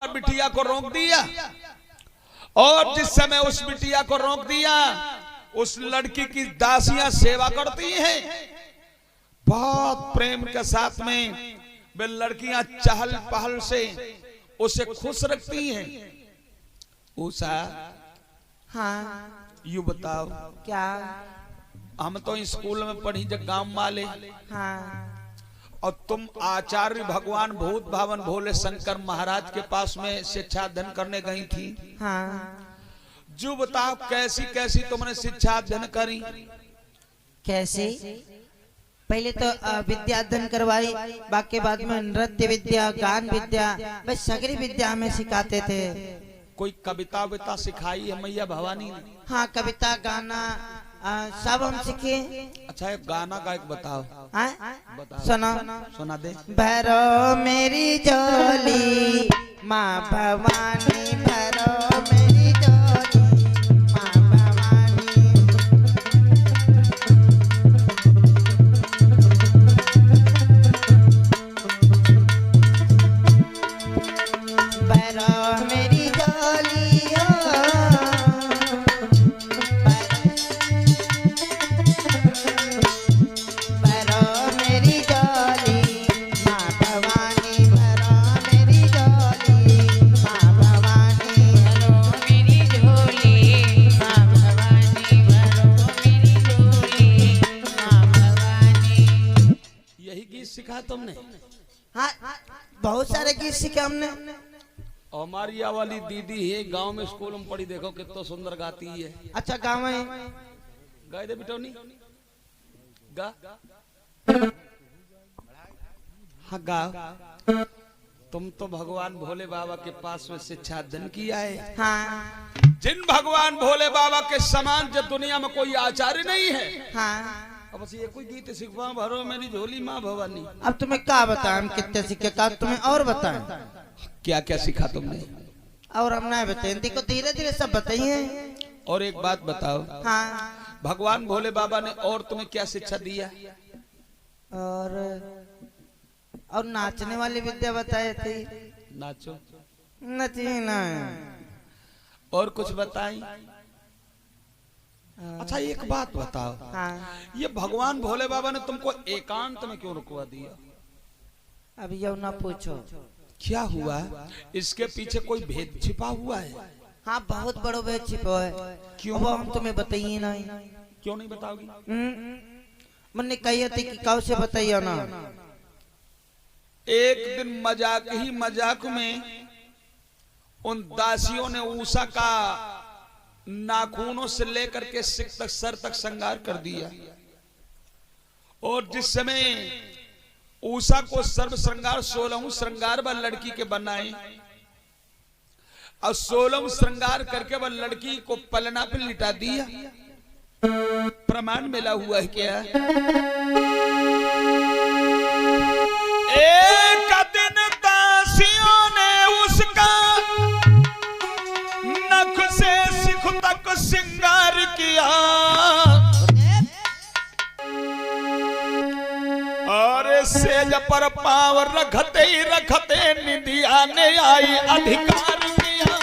बिटिया को रोक दिया और जिस समय उस बिटिया को रोक दिया उस लड़की की दासियां सेवा करती हैं, बहुत प्रेम के साथ में वे लड़कियां चहल पहल से उसे खुश रखती हैं। उषा, हाँ यू बताओ, क्या? हम तो स्कूल में पढ़ी जब गांव वाले, हाँ और तुम आचार्य भगवान भूत भावन भोले शंकर महाराज के पास में शिक्षा अध्ययन करने गई थी। हाँ जो बताओ कैसी कैसी तुमने शिक्षा अध्ययन करी? कैसे? पहले तो विद्या अध्ययन करवाई, बाकी बाद में नृत्य विद्या, गान विद्या, बस सगरी विद्या हमें सिखाते थे। कोई कविता विता सिखाई है मैया भवानी ने? हाँ कविता गाना सब हम सीखे। अच्छा एक गाना का एक बताओ। बताओ, सुना सुना दे। भरो मेरी झोली माँ भवानी, भरो मेरी झोली माँ भवानी। भरो मेरी झोली सिखा तुमने? हाँ बहुत सारे गीत सीखे हमने। हमारी वाली दीदी है गांव में स्कूल में पढ़ी, देखो कितना सुंदर गाती है। अच्छा गाँव में गाय दे बिटौनी गा। हाँ गा। तुम तो भगवान भोले बाबा के पास में शिक्षा अध्ययन किया है। हाँ जिन भगवान भोले बाबा के समान जब दुनिया में कोई आचार्य नहीं है। हाँ अब बस ये कोई गीत सिखवा, भरो मेरी झोली माँ भवानी। अब तुम्हें क्या बताएं, हम कितने सीखे, का तुम्हें और बताएं? क्या क्या सीखा तुमने? और हम ना बताएं, देखो धीरे धीरे सब बताइए। और एक बात बताओ, हाँ भगवान भोले बाबा ने और तुम्हें क्या शिक्षा दिया? और नाचने वाली विद्या बताए थे। नाचो नची ना। और कुछ बताई? अच्छा एक बात बताओ, हाँ ये भगवान भोले बाबा ने तुमको एकांत में क्यों रुकवा दिया? अब ये ना पूछो। क्या हुआ? इसके पीछे कोई भेद छिपा हुआ है? हाँ बहुत बड़ो भेद छिपा है। क्यों? अब हम तुम्हें बताइए नहीं। क्यों नहीं बताओगी? मैंने कही थी कि कौ से बताइए ना। एक दिन मजाक ही मजाक में उन दासियों ने उषा का नाखूनों से लेकर के सिर तक सर तक श्रृंगार कर दिया, और जिस समय उषा को सर्व श्रृंगार 16 श्रृंगार वह लड़की के बनाए, और 16 श्रृंगार करके वह लड़की को पलना पे लिटा दिया। प्रमाण मिला हुआ है क्या? एक दिन दासियों ने उसका नख से सिख तक श्रृंगार किया, और सेज पर पाव रखते ही रखते निदिया ने आई अधिकार किया।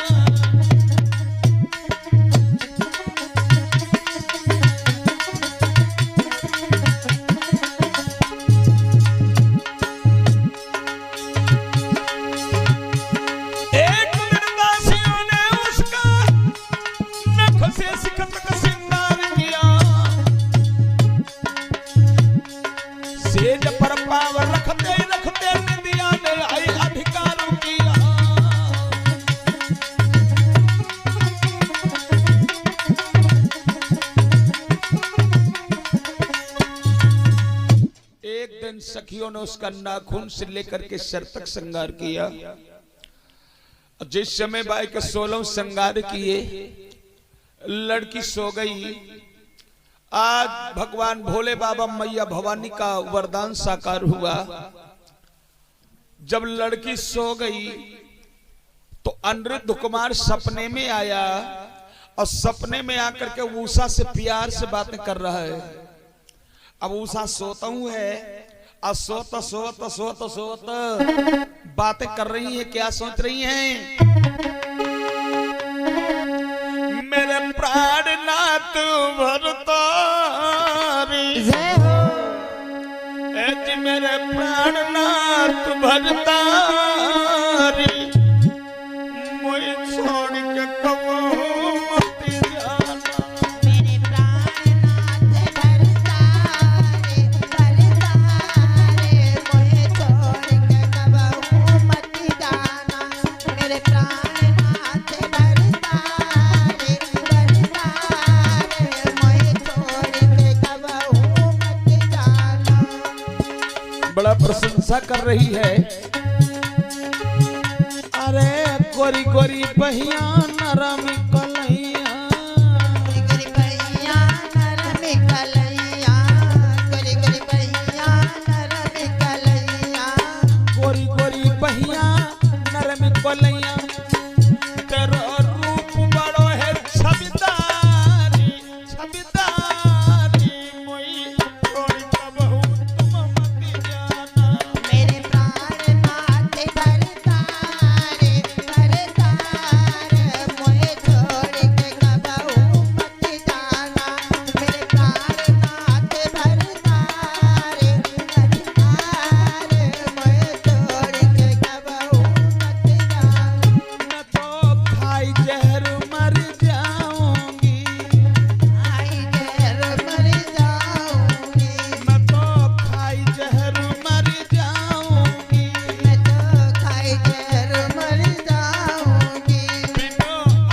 सखियों ने उसका नाखून से लेकर के सर तक श्रृंगार किया। जिस समय बाई के 16 श्रृंगार किए, लड़की सो गई। आज भगवान भोले बाबा मैया भवानी का वरदान साकार हुआ। जब लड़की सो गई तो अनिरुद्ध कुमार सपने में आया, और सपने में आकर के उषा से प्यार से बातें कर रहा है। अब उषा सोता हूँ है सोत सोत सोत सोत बातें कर रही है, क्या सोच रही हैं? मेरे प्राणनाथ भरतारी, जी मेरे प्राणनाथ भरतारी, मुझे छोड़ के कबो मत जाना। मेरे प्राणनाथ भरतारे भरतारे मोहे छोड़ के कबहू मत जाना। मेरे प्राणनाथ भरतारे भरतारे मोहे छोड़ के कबहू मत जाना। बड़ा प्रशंसा कर रही है। अरे गोरी गोरी बहिया नरम कलैया, गोरी गोरी बहिया नरम कलैया, गोरी गोरी बहिया नरम कलैया, गोरी गोरी बहिया नरम कलैया, तेरा रूप बड़ो है छबिदारी छबिदारी, मोई छोड़ कबहू तुम मत जाना। मेरे प्राणनाथ भरतारे भरतारे मोहे छोड़ के कबहू मत जाना। मेरे प्राणनाथ भरतारे भरतारे मोहे छोड़ के कबहू मत जाना। मैं तो खाई जहर मर जाऊंगी, आई जहर मर जाऊंगी, मैं तो खाई जहर मर जाऊंगी, मैं तो खाई जहर मर जाऊंगी, बिना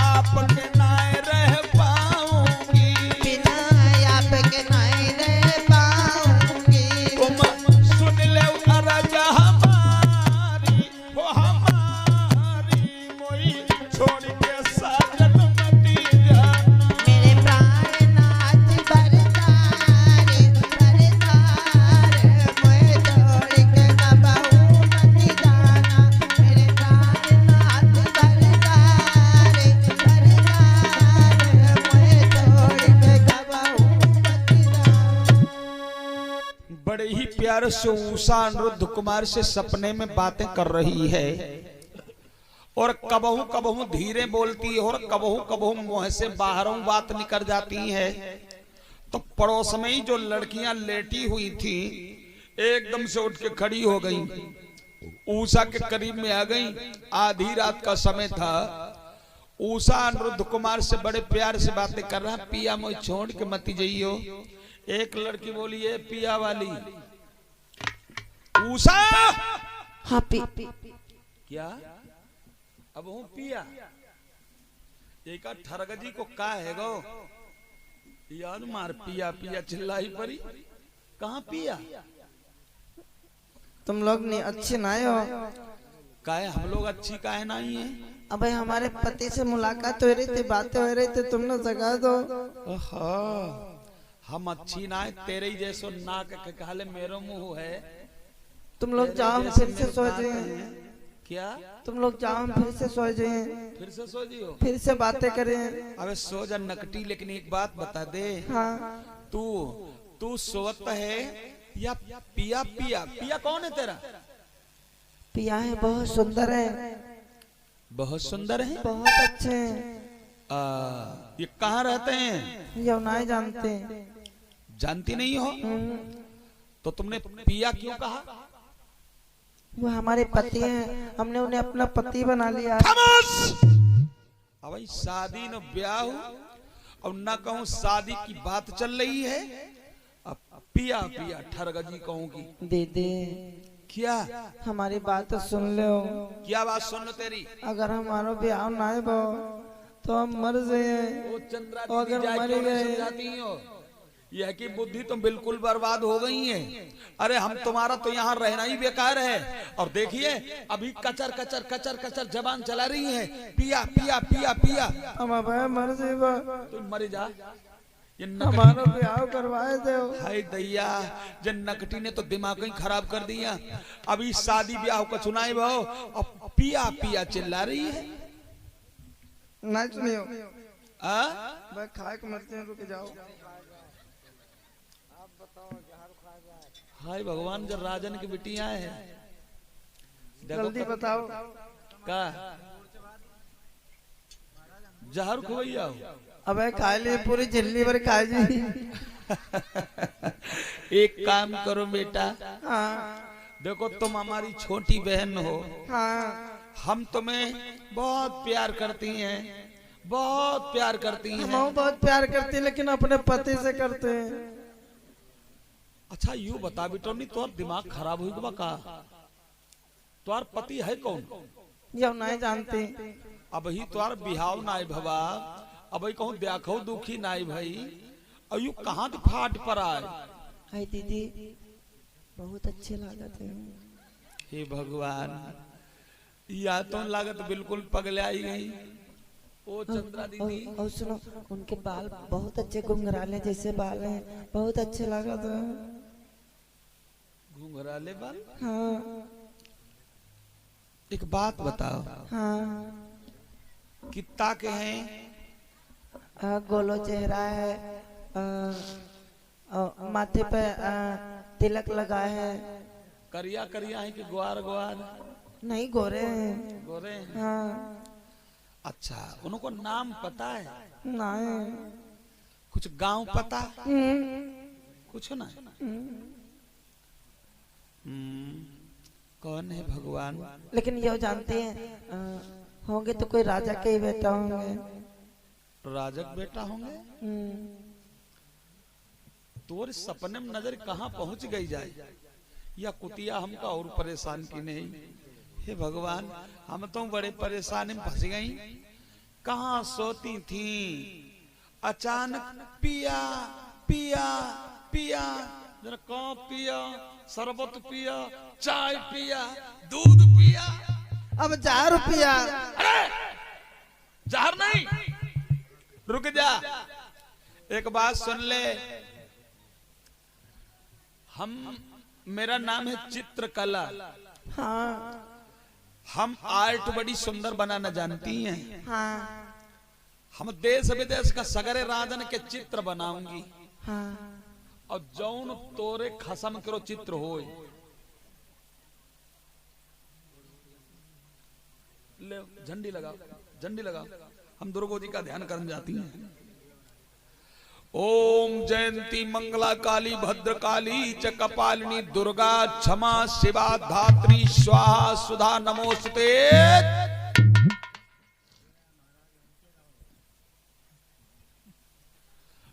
आपके नाय रह पाऊंगी। बिना आपके नहीं रह पाऊंगी। तुम सुन ले अरज हमारी, हो हमारी, मोई छोड़ के साजन मती जाना। मेरे प्राणनाथ भरतारे भरतारे मोहे छोड़ के कबहू मत जाना। मेरे प्राणनाथ भरतारे भरतारे मोहे छोड़ के कबहू मत जाना। बड़े ही प्यार से उषा अनिरुद्ध कुमार से सपने में बातें कर रही है, और कबहू कबहू धीरे बोलती है, और कबहू कबहू मुंह से बाहरों बात निकल जाती है। तो पड़ोस में ही जो लड़कियां लेटी हुई थी एकदम से उठ के खड़ी हो गई, उषा के करीब में आ गई। आधी रात का समय था। उषा अनिरुद्ध कुमार से बड़े प्यार से बातें कर रहा, पिया मुझे छोड़ के मत जाइयो। एक लड़की बोली है पिया वाली, उषा हाँ क्या अब हूँ पिया, एक ठरगजी को का है गो याद मार, पिया पिया चिल्लाई परी, कहाँ पिया? तुम लोग नहीं अच्छे ना हो। काहे हम लोग अच्छी काहे नहीं है? अबे हमारे पति से मुलाकात हो रही थी, बातें हो रही थी, तुमने जगा दो। ओहो, हम अच्छी ना है, तेरे ही जैसो नाक के काले मेरो मुंह है। तुम लोग जाओ, हम फिर से सो जाए। क्या तुम लोग जाओ, हम फिर से सो जाए, फिर से सो जियो? फिर से बातें करें। अबे सो जा नकटी, लेकिन एक बात बता दे, हाँ तू सोत है या पिया? पिया पिया कौन है तेरा? पिया है, बहुत सुंदर है, बहुत सुंदर है, बहुत अच्छे हैं। ये कहाँ रहते हैं? यमुनाएं जानते हैं। जानती नहीं हो तो तुमने पिया क्यों कहा? वो हमारे पति हैं, हमने उन्हें अपना पति बना लिया। खामोश! अब भाई शादी न ब्याह और न कहूँ शादी की बात चल रही है, अब पिया पिया ठरगजी कहूँगी। दीदी क्या हमारी बात तो सुन लो। क्या बात सुन लो तेरी? अगर हमारा ब्याह ना हो तो हम मर जाए। वो चंद्रा और अगर दीदी मर जाके गए समझाती हो, यह की बुद्धि तो बिल्कुल बर्बाद हो गई है। अरे हम तुम्हारा तो यहाँ रहना ही बेकार है। और देखिए अभी कचर कचर कचर कचर जबान चला रही है, पिया पिया पिया पिया। हम अब मर जाए, तुम मर जा। ये हमारा ब्याह करवाए दो। हाय दैया, जन नकटी ने तो दिमाग ही खराब कर दिया। अभी शादी ब्याह का चुनाव हो और पिया पिया चिल्ला रही है। नाच नहीं हो आ? खाए के मरते हैं, रुक जाओ। हाय भगवान, जब राजन की बिटियां हैं, जल्दी बताओ। का जहर खुवैया अबे खा ली पूरी झिल्ली भर खा जी। एक काम करो बेटा, हाँ देखो तुम हमारी छोटी बहन हो, हाँ हम तुम्हें बहुत प्यार करती हैं, बहुत प्यार करती हैं। हम बहुत प्यार करती हैं, लेकिन अपने पति से करते हैं। अच्छा यूं बता बेटो, नहीं तो दिमाग खराब हुई का? तुम्हार पति है कौन? ये हम नहीं जानते। अब ही तुम्हार बिहाव नाई भवा, अब ही कहूँ देखो दुखी नाई भाई, अयु कहाँ फाट पर आए। हाय दीदी बहुत अच्छे लागत है। हे भगवान, या तो लागत बिल्कुल पगलाई गई। ओ चंद्रा दीदी, और सुनो, उनके बाल बहुत अच्छे घुंघराले जैसे बाल हैं, बहुत अच्छे लागत है। घुंघराले बाल? हाँ एक बात बताओ, हाँ कितना के हैं? गोलो चेहरा है, माथे पे तिलक लगा है। करिया करिया है कि ग्वार ग्वार? नहीं गोरे हैं। गोरे हैं। हाँ अच्छा, उनको नाम पता है? नहीं। कुछ गांव पता? कुछ ना। कौन है भगवान? लेकिन ये जानते हैं होंगे तो कोई राजा के ही बेटा होंगे। राजक बेटा होंगे? तोर सपने में नजर कहाँ पहुंच गई जाए, या कुतिया हमका और परेशान की नहीं। हे भगवान, हम तो बड़े परेशानी में फंस गई। कहाँ सोती थी, अचानक पिया पिया पिया, जरा कौन पिया, शरबत पिया, चाय पिया, दूध पिया। अब 4 रुपया। अरे जहर नहीं, रुक जा, एक बात सुन ले। मेरा नाम है चित्रकला। हाँ हम आर्ट बड़ी सुंदर बनाना जानती हैं। हाँ हम देश विदेश का सगरे राजन के चित्र बनाऊंगी, हाँ। और जौन तोरे खसम करो चित्र होए, ले झंडी लगाओ, झंडी लगाओ। हम दुर्गो जी का ध्यान करने जाती हैं। ओम जयंती मंगला काली भद्र काली च कपालिनी दुर्गा क्षमा शिवा धात्री स्वाहा सुधा नमोस्ते।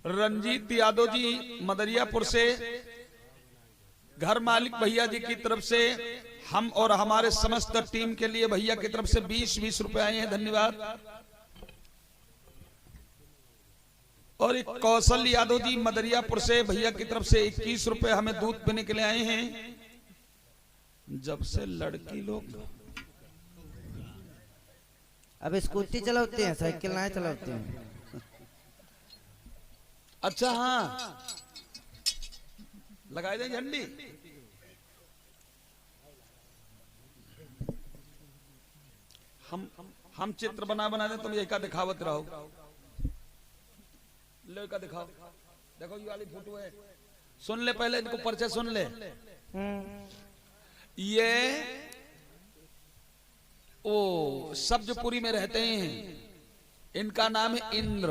रंजीत यादव जी मदरियापुर से, घर मालिक भैया जी की तरफ से हम और हमारे समस्त टीम के लिए भैया की तरफ से 20-20 रुपए आए हैं, धन्यवाद। और एक कौशल यादव जी मदरियापुर से, भैया की तरफ से 21 रुपए हमें दूध पीने के लिए आए हैं। जब से लड़की लोग अब स्कूटी चलाते हैं, साइकिल नहीं चलाते हैं। अच्छा हाँ, लगाई दें झंडी। हम चित्र बना दे, तुम एक का दिखावत रहो। ले का दिखाओ, देखो ये वाली फोटो है। सुन ले पहले, इनको परिचय सुन ले। ये ओ सब्जपुरी में रहते हैं, इनका नाम है इंद्र।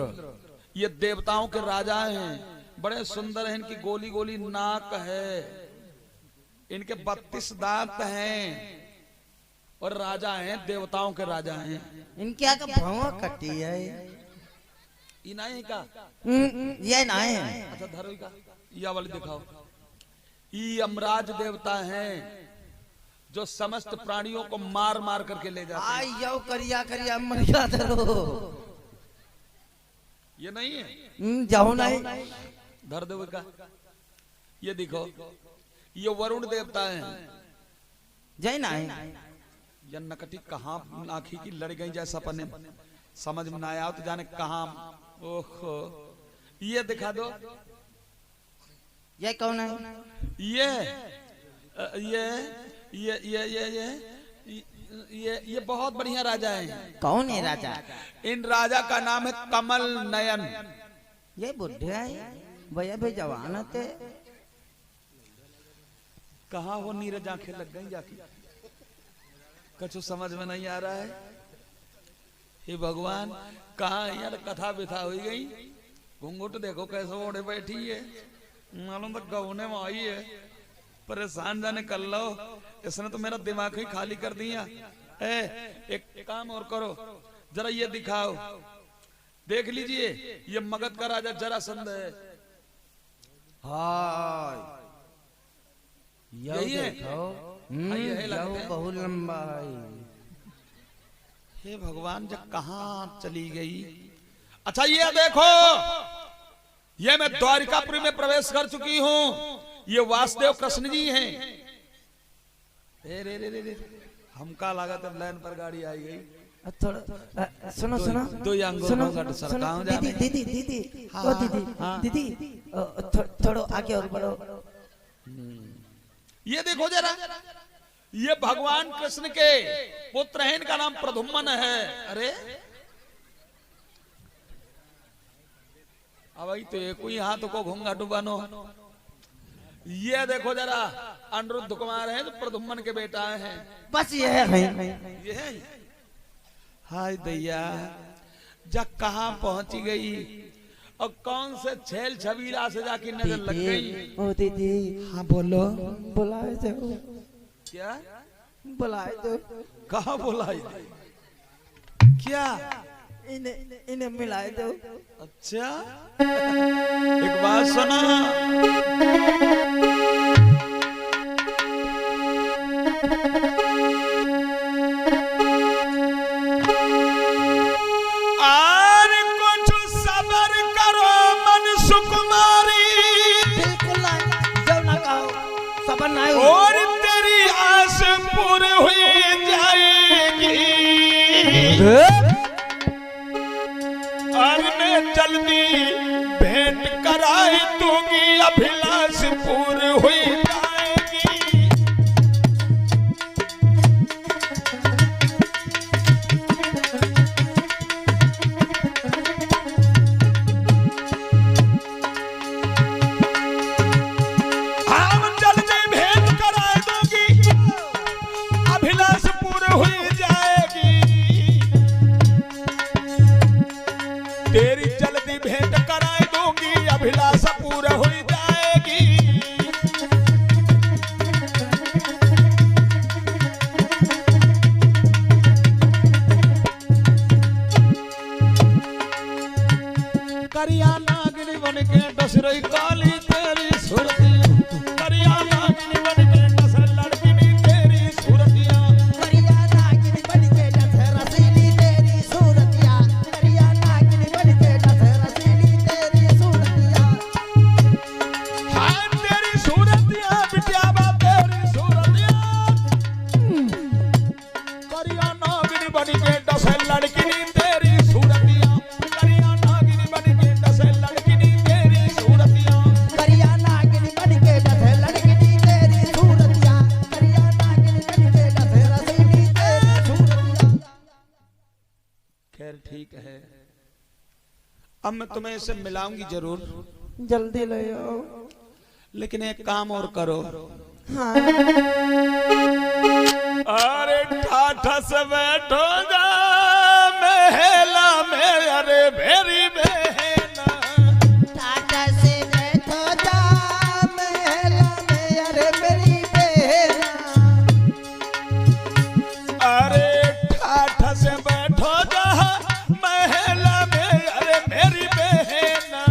ये देवताओं के राजा हैं, बड़े सुंदर हैं। इनकी गोली गोली नाक है, इनके 32 दांत हैं, और राजा हैं, देवताओं के राजा हैं। इनकी आगे भौं कटी है। ये नहीं का? ये नहीं है। अच्छा धरो का, ये वाली दिखाओ। ये यमराज देवता हैं, जो समस्त प्राणियों को मार मार करके ले जाते हैं। आई यो करिया करिया मरिया धरो। ये नहीं है? जाओ नहीं। धर दो का, ये दिखो, ये वरुण देवता हैं। जय नहीं। ये नकटी कहाँ आँखी की लड़ गई जैसा पने, समझ में ना आया तो जाने कहाँ। ओहो, ये दिखा दो। ये कौन है? ये ये ये ये ये ये ये बहुत बढ़िया राजा हैं। कौन है राजा? इन राजा का नाम है कमल नयन। ये बुढ़े है, भैया भी जवान थे। कहाँ वो नीरज आंखें लग गई जाके, कुछ समझ में नहीं आ रहा है। हे भगवान, कहाँ यार कथा बिथा हुई गई। घूंघट देखो कैसे ओढ़े बैठी है, मालूम तो गौने में आई है। परेशान जाने कर लो, इसने तो मेरा दिमाग ही खाली कर दिया। एक काम और करो, जरा ये दिखाओ, देख लीजिए, ये मगध का राजा जरासंध है। हाय यही है, यही लगता है। बहुत लंबा है। हे भगवान, जब कहाँ चली गई। अच्छा ये देखो, ये मैं द्वारिकापुरी में प्रवेश कर चुकी हूँ। ये वासुदेव कृष्ण जी हैं। रे रे रे रे, हमका लगा तब लाइन पर गाड़ी आई गई। थोड़ा सुनो सुनो दो सुनो सुनो, दीदी दीदी दीदी, ओ दीदी दीदी, थोड़ा आगे और बढ़ो। ये देखो जरा, ये भगवान कृष्ण के पुत्र हैं, इनका नाम प्रद्युम्न है। अरे अब तो एक ही हाथ को घूंघट बनो। ये देखो जरा, अनिरुद्ध कुमार है, जो प्रद्युम्न के बेटा हैं। बस ये है। ये है। हाय दैया, जब कहाँ पहुंची गई और कौन से छेल छबीला से जाके नजर लग गई। ओ दीदी, हाँ बोलो, बुलाए दो, क्या बुलाए दो। कहाँ बुलाई? क्या? इन्हें मिलाए दो। अच्छा, एक बात सुनो, और कुछ सबर करो मन सुकुमारी। बिल्कुल ना, जब ना कहो सबर ना हो। और तेरी आस पूरी हुई जाएगी। और मैं जल्दी भेंट कराई दूंगी, अभिलाष पूरी हुई जाएगी। हम जल्दी भेंट करा दूंगी, अभिलाष पूरी हुई जाएगी। तेरी जल्दी भेंट कराई दूंगी, अभिलाषा पूरा हो जाएगी। करिया नागिनी बन के डस रही काली तेरी सूरतिया। करिया नागिनी बन के डस लड़किनी तेरी सूरतिया। करिया नागिनी बन के डस रसीली तेरी सूरतिया। करिया नागिनी बन के डस रसीली तेरी सूरतिया। हाँ तेरी सूरतिया, बिटिया बा तेरी सूरतिया। करिया नागिनी बन के डस लड़किनी तेरी सूरतिया। करिया नागिनी बन के डस लड़किनी तेरी सूरतिया। करिया नागिनी बन के डस लड़किनी तेरी सूरतिया। करिया नागिनी बन के डस रसीली तेरी सूरतिया। खैर ठीक है, अब मैं तुम्हें इसे मिलाऊंगी जरूर, जल्दी ले आओ। लेकिन एक काम और करो। हाँ अरे ठाठा से बैठो जा महला में, अरे भेरी बहना। टाटा से बैठो जा महला में, अरे मेरी बहना। अरे ठाठा से बैठो जा महला में, अरे मेरी बहना।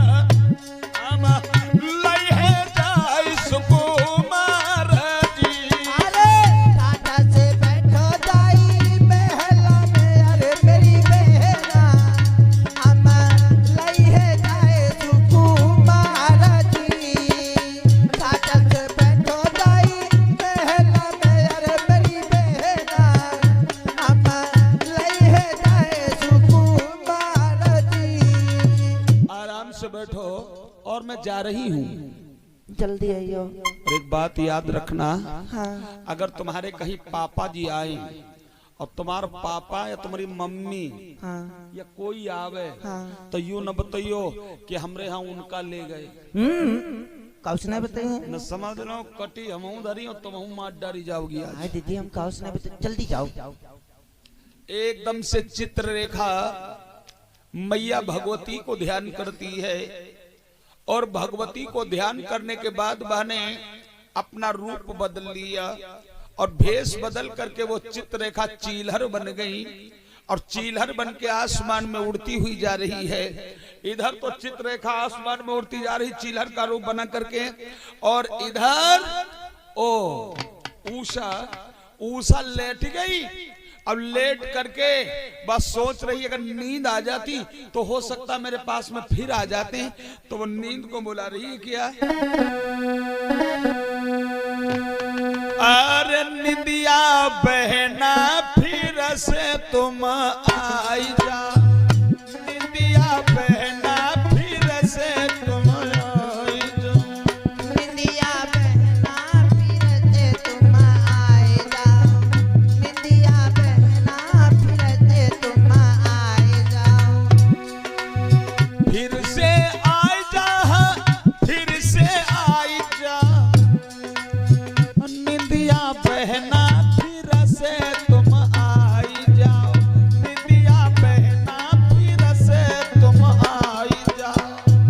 आमा लई है जाई सुकुमार जी। अरे टाटा से बैठो जाई महला में, अरे मेरी बहना। अमर लई है जाए सुकुमार जी। टाटा से बैठो जाई महला में, अरे मेरी बहना। अमर लई है जाए सुकुमार जी। आराम से बैठो, और मैं जा रही हूँ। जल्दी आइयो। और एक बात याद रखना, हाँ अगर तुम्हारे कहीं पापा जी आए और तुम्हारा पापा या तुम्हारी मम्मी हाँ या कोई आवे, हाँ। तो यूं न बताइयो कि हमरे यहाँ उनका ले गए। काउस नहीं बताइए न समझ लो कटी हम धरी हो तुम मार डारी जाओगी आज। हाँ दीदी हम काउस नहीं बताइए, जल्दी जाओ। एकदम से चित्र रेखा मैया भगवती को ध्यान करती है और भगवती को ध्यान करने के बाद बहने अपना रूप बदल लिया और भेष बदल करके वो चित्ररेखा चीलहर बन गई और चीलहर बन के आसमान में उड़ती हुई जा रही है। इधर तो चित्ररेखा आसमान में उड़ती जा रही चीलहर का रूप बना करके, और इधर ओ उषा लेट गई। अब लेट करके बस सोच रही अगर नींद आ जाती तो हो सकता मेरे पास में फिर आ जाते, तो वो नींद को बुला रही है क्या। अरे निदिया बहना फिर से तुम आई जा, निदिया बहना फिर से तुम आई जा, निंदिया बहना फिर से तुम आए जाओ, निंदिया बहना फिर से तुम आए जाओ, फिर से आई जा, फिर से आई जा, निदिया बहना फिर से तुम आई जाओ, निदिया बहना फिर से तुम आई जाओ,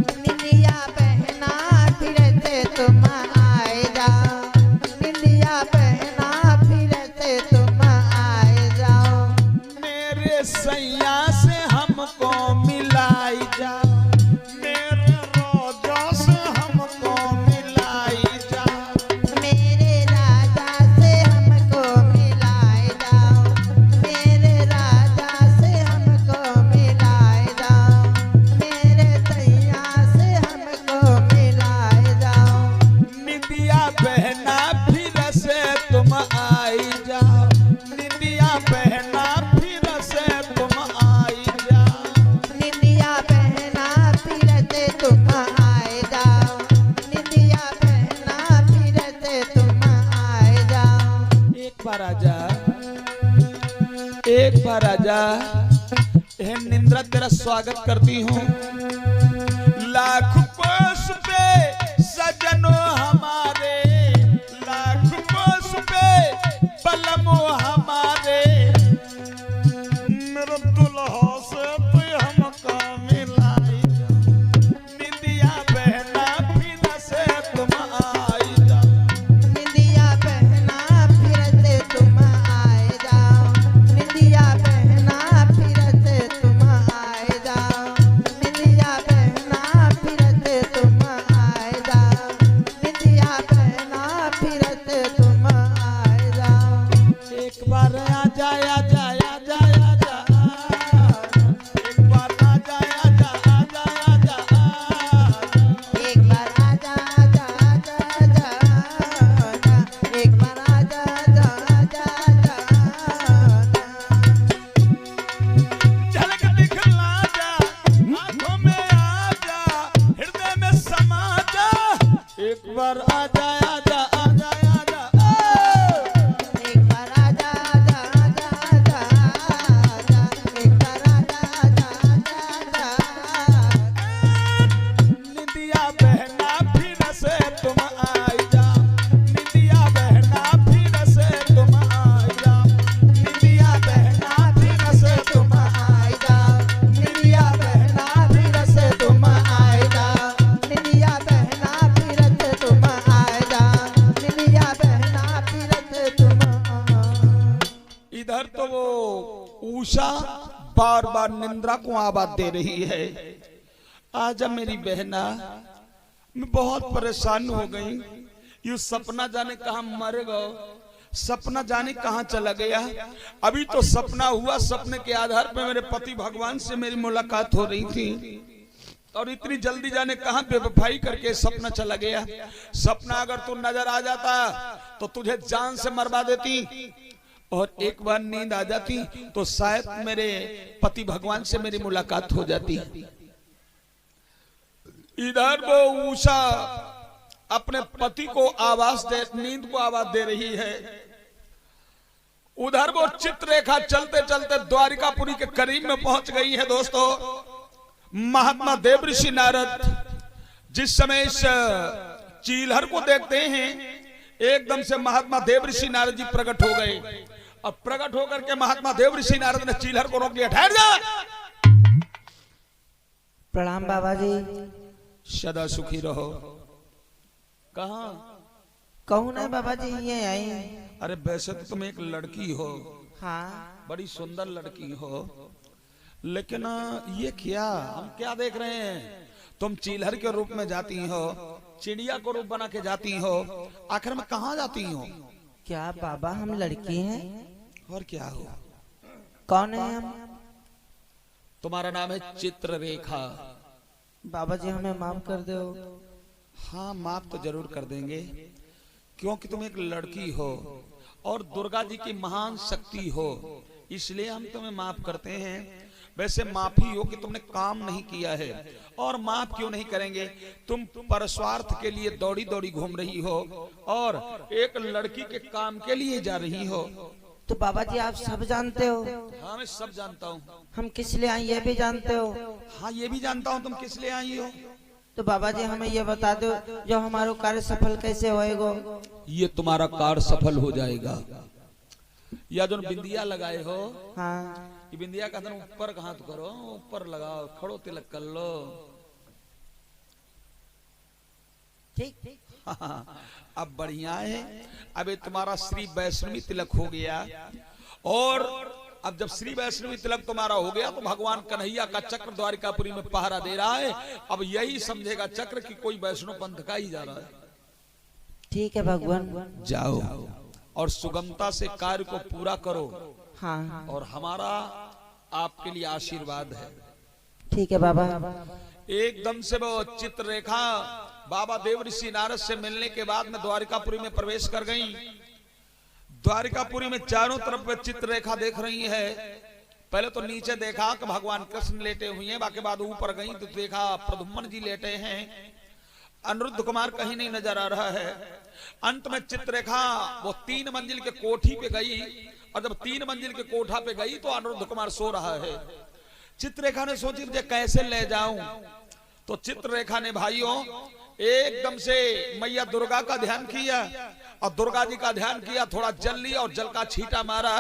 निंदिया बहना फिर से तुम आए जाओ, निंदिया बहना फिर से तुम आए जाओ, मेरे सैया से हमको मिलाई जाओ, मेरे रोजा से हमको मिलाई जाओ, मेरे राजा से हमको मिलाए जाओ, मेरे राजा से हमको मिलाए जाओ, मेरे सैया से हमको मिलाए जाओ, निदिया बहना फिर से तुम आई जाओ, निदिया बहना फिर से तुम आई जाओ, निंदिया बहना फिर से तुम आए जाओ, निंदिया बहना फिर से तुम आए जाओ। एक बार आजा, एक बार आजा, हे निंद्रा तेरा स्वागत करती हूँ। लाख कोस पे सजनो हमारे, लाख कोस पे बलमो हमारे, मेरे दुल्हा से तू हमको मिलाई जा, निदिया बहना फिर से तुम आई जा, निंदिया बहना फिर से तुम आए जाओ, निंदिया बहना फिर से तुम आए जाओ, निंदिया बहना फिर से तुम आए जाओ, निंदिया बहना फिर से तुम आए जाओ। एक बार आ जाया जाया जाया जा, एक बार आ जाया जा आ जाया जा, एक बार आजा आजा आजा आजा आजा, एक बार आजा आजा आजा आजा, झलक दिखला जा, आंखों में आ जा, हृदय में समा जा, एक बार आ जाया जा आ जाया जा, एक बार आजा आजा आजा आजा आजा, एक बार आजा आजा आजा आजा, निदिया बहना फिर से तुम आई जा, निदिया बहना फिर से तुम आई जा, निदिया बहना फिर से तुम आई जा, निंदिया बहना फिर से तुम आए जाओ, निंदिया बहना फिर से तुम आए जाओ, निंदिया बहना फिर से तुम इधर तो वो उषा बार बार निंद्रा को आवाज दे रही है, आजा मेरी बहना, मैं बहुत परेशान हो गई, ये सपना जाने कहाँ मर गए, सपना जाने कहाँ चला गया। अभी तो सपना हुआ, सपने के आधार पर मेरे पति भगवान से मेरी मुलाकात हो रही थी और इतनी जल्दी जाने कहाँ बेवफाई करके सपना चला गया। सपना अगर तू नजर आ जाता तो तुझे जान से मरवा देती और एक बार नींद आ जाती तो शायद मेरे पति भगवान से मेरी मुलाकात हो जाती। इधर वो उषा अपने पति को आवाज दे, नींद को आवाज दे रही है। उधर वो चित्ररेखा चलते चलते द्वारिकापुरी के करीब में पहुंच गई है। दोस्तों, महात्मा देव ऋषि नारद जिस समय इस चीलहर को देखते हैं, एकदम से महात्मा देव ऋषि नारद जी प्रकट हो गए। और प्रकट होकर के महात्मा देव ऋषि नारद ने चीलहर को रोक लिया, ठहर जा। प्रणाम बाबा जी। सदा सुखी रहो। कहा? कहूँ ना बाबा जी, ये आई। अरे वैसे तो तुम एक लड़की हो, हाँ बड़ी सुंदर लड़की हो, लेकिन ये क्या, हम क्या देख रहे हैं? तुम चीलहर के रूप में जाती हो, चिड़िया को रूप बना के जाती हो, आखिर में कहाँ जाती हो? क्या बाबा हम लड़की हैं? और क्या हो? कौन है हम? तुम्हारा नाम है चित्ररेखा। बाबा जी हमें माफ कर दो। हाँ माफ तो जरूर कर देंगे, क्योंकि तुम एक लड़की हो और दुर्गा जी की महान शक्ति हो, इसलिए हम तुम्हें माफ करते हैं। वैसे माफी हो कि तुमने काम नहीं किया है, और माफ क्यों नहीं करेंगे? तुम परस्वार्थ के लिए दौड़ी दौड़ी घूम रही हो और एक लड़की के काम के लिए जा रही हो। तो बाबा जी आप सब जानते हो। हाँ मैं सब जानता हूँ। हम किस लिए आए ये भी जानते हो। हाँ ये भी जानता हूँ तुम किस लिए आई हो। तो बाबा जी हमें ये बता दो, जो हमारा कार्य सफल कैसे होएगा? ये तुम्हारा कार्य सफल हो जाएगा। या जो बिंदिया लगाए हो, हाँ ये बिंदिया का ऊपर का हाथ करो, ऊपर लगाओ, खड़ो तिलक कर लो। ठीक। हाँ, अब बढ़िया है। अब तुम्हारा श्री वैष्णवी तिलक हो गया, और अब जब श्री वैष्णवी तिलक तुम्हारा हो गया तो भगवान कन्हैया का चक्र द्वारिकापुरी में पहरा दे रहा है। अब यही समझेगा चक्र कि कोई वैष्णव पंथ का ही जा रहा है। ठीक है भगवान, जाओ और सुगमता से कार्य को पूरा करो। हाँ और हमारा आपके लिए आशीर्वाद है। ठीक है बाबा। एकदम से वो चित्ररेखा बाबा देव ऋषि नारद से मिलने के बाद में द्वारिकापुरी में प्रवेश कर गई। द्वारिकापुरी में चारों तरफ चित्ररेखा देख रही है। पहले तो नीचे देखा कि भगवान कृष्ण लेटे हुए हैं, बाकी बाद ऊपर गई तो देखा प्रद्युम्न जी लेटे हैं, अनिरुद्ध कुमार कहीं नहीं नजर आ रहा है। अंत में चित्ररेखा वो 3 मंजिल के कोठी पे गई, और जब 3 मंजिल के कोठा पे गई तो अनिरुद्ध कुमार सो रहा है। चित्ररेखा ने सोची मुझे कैसे ले जाऊं, तो चित्ररेखा ने भाइयों एकदम से मैया दुर्गा का ध्यान किया, और दुर्गा जी का ध्यान किया, थोड़ा जल लिया और जल का छींटा मारा।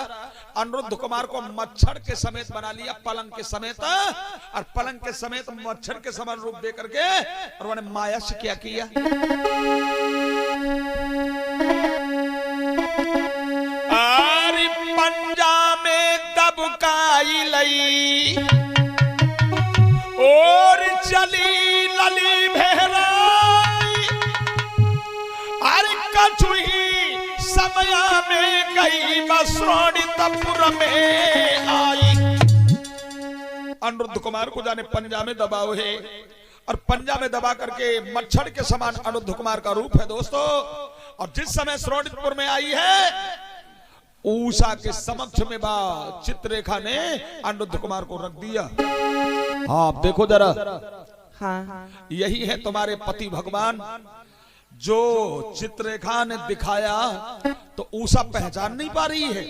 अनिरुद्ध कुमार को मच्छर के समेत बना लिया, पलंग के समेत, और पलंग के समेत मच्छर के समान रूप दे करके और उन्होंने माया से क्या किया, अरे पंजा में दबकाई लई और चली लली भेराई, अरे कछुई समया में गई बसोड़ितपुर में आई। अनिरुद्ध कुमार को जाने पंजा में दबाव है, और पंजा में दबा करके मच्छर के समान अनिरुद्ध कुमार का रूप है दोस्तों। और जिस समय श्रोणितपुर में आई है, उषा के समक्ष में बा चित्ररेखा ने अनिरुद्ध कुमार को रख दिया। हाँ देखो जरा, हाँ यही है तुम्हारे पति भगवान। जो चित्ररेखा ने दिखाया तो उषा पहचान नहीं पा रही है।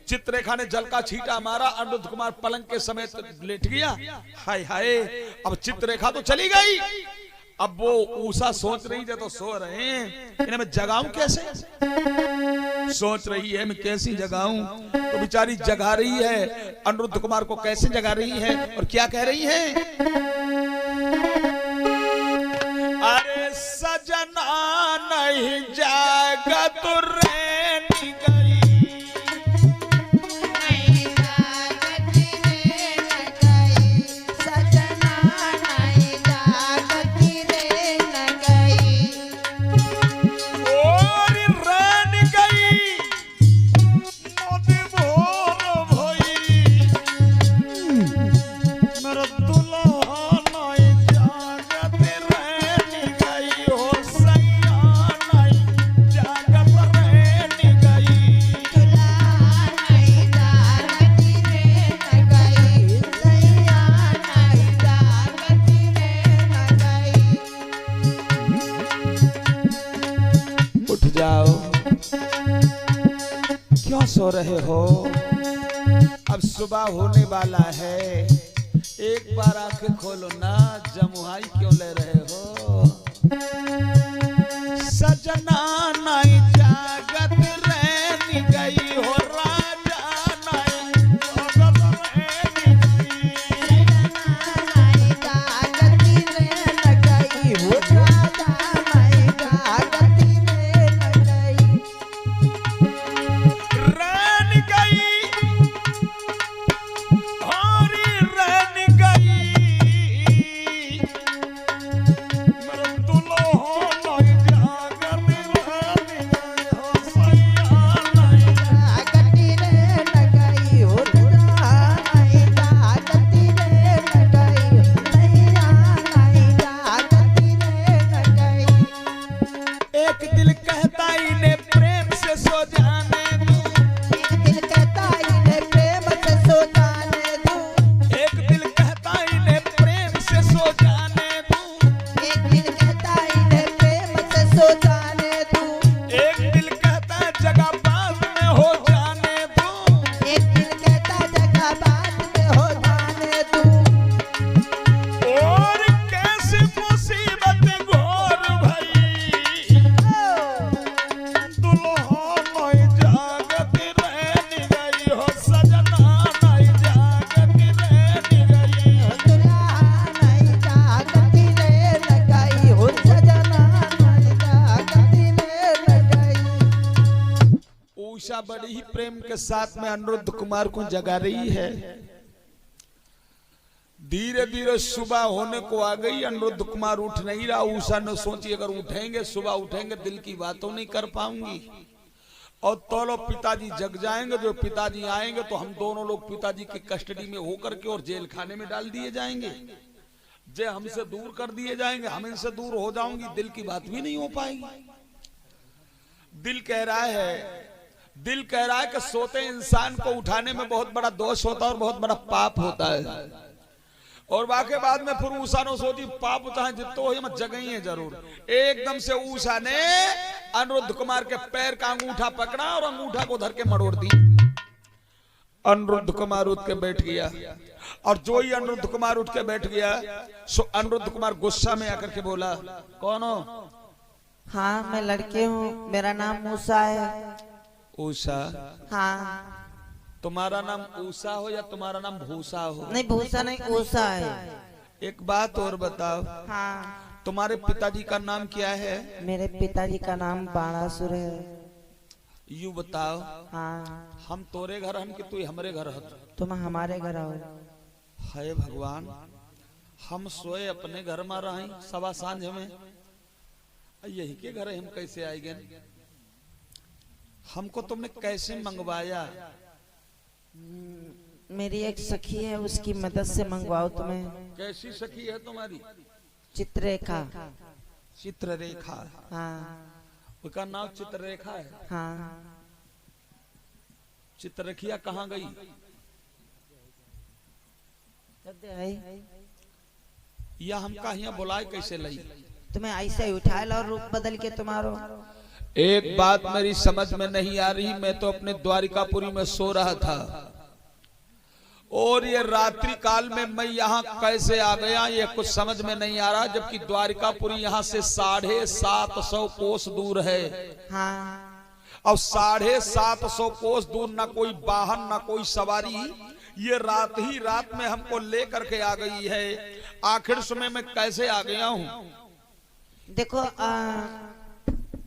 चित्ररेखा ने जल का छींटा मारा, अनिरुद्ध कुमार पलंग के समेत लेट गया। हाय हाय, अब चित्ररेखा तो चली गई। अब वो उषा सोच रही है तो सो रहे हैं, इन्हें मैं जगाऊं कैसे? सोच रही है मैं कैसी जगाऊं, तो बेचारी जगा रही है। अनिरुद्ध कुमार को कैसे जगा रही है और क्या कह रही है? अरे सजना नहीं जागत रैन गई, नहीं जागत रैन गई, सजना नहीं जागत रैन गई, और रैन गई मोदी भोर भई, मेरा दुल्हा नहीं जागत रैन गई, हो सैया नहीं जागत रैन गई। दुल्हा नहीं जागत रैन गई, सैया नहीं जागत रैन गई। उठ जाओ, क्यों सो रहे हो? अब सुबह होने वाला है, एक बार आंखें खोलो ना, जमुहाई क्यों ले रहे हो? बड़ी ही प्रेम के साथ में अनिरुद्ध कुमार को जगा रही है। धीरे धीरे सुबह होने को आ गई, अनिरुद्ध कुमार उठ नहीं रहा। उषा ने सोची अगर उठेंगे, सुबह उठेंगे, दिल की बातों नहीं कर पाऊंगी और तो लोग पिताजी जग जाएंगे। जो पिताजी आएंगे तो हम दोनों लोग पिताजी की कस्टडी में होकर के और जेल खाने में डाल दिए जाएंगे। जे हमसे दूर कर दिए जाएंगे, हम इनसे दूर हो जाऊंगी, दिल की बात भी नहीं हो पाएगी। दिल कह रहा है कि सोते इंसान को उठाने में बहुत बड़ा दोष होता है और बहुत बड़ा पाप होता है। और वाके बाद में फिर उषा ने सोची पाप चाहे जितो हो मत जगही है जरूर। एकदम से उषा ने अनिरुद्ध कुमार के पैर का अंगूठा पकड़ा और अंगूठा को धर के मरोड़ दी। अनिरुद्ध कुमार उठ के बैठ गया और जो ही अनिरुद्ध कुमार उठ के बैठ गया सो अनिरुद्ध कुमार गुस्सा में आकर के बोला, कौन हो? हाँ, मैं लड़के हूँ, मेरा नाम उषा है। उषा? हाँ। तुम्हारा नाम उषा हो या तुम्हारा नाम भूसा हो? नहीं, भूसा नहीं, उषा है। एक बात और बताओ। हाँ। तुम्हारे पिताजी का नाम क्या है? मेरे पिताजी का नाम बाणासुर है। यू बताओ। हाँ। हम तोरे घर हन कि तू हमरे घर हत? तुम हमारे घर आओ। हाय भगवान, हम सोए अपने घर में रही सवा सांझ में, यही के घर हम कैसे आए गए? हमको तुमने कैसे मंगवाया? मेरी एक सखी है, उसकी मदद से मंगवाओ तुम्हें। कैसी सखी है तुम्हारी? चित्ररेखा। चित्ररेखा? हाँ। उसका नाम चित्ररेखा है? हाँ। चित्ररेखिया कहाँ गई? या हमका यहाँ बुलाए कैसे लई? तुम्हें ऐसे उठा लो और रूप बदल के तुम्हारो। एक बात मेरी समझ में नहीं आ रही। मैं तो अपने द्वारिकापुरी में सो रहा था और ये रात्रि काल में मैं यहाँ कैसे आ गया ये कुछ समझ में नहीं आ रहा, जबकि द्वारिकापुरी यहाँ से 750 कोस दूर है। हाँ। और 750 कोस दूर ना कोई वाहन ना कोई सवारी, ये रात ही रात में हमको लेकर के आ गई है। आखिर समय में कैसे आ गया हूँ? देखो,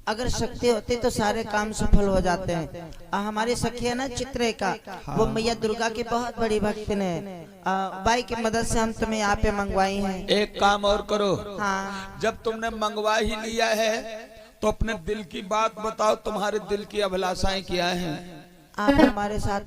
अगर शक्ति होती तो सारे काम सफल हो जाते हैं। हमारी सखी है ना चित्ररेखा, वो मैया दुर्गा की बहुत बड़ी भक्त ने। बाई की मदद से हम तुम्हें यहाँ पे मंगवाई हैं। एक काम और करो। हाँ। जब तुमने मंगवा ही लिया है तो अपने दिल की बात बताओ, तुम्हारे दिल की अभिलाषाएं क्या हैं? आप हमारे साथ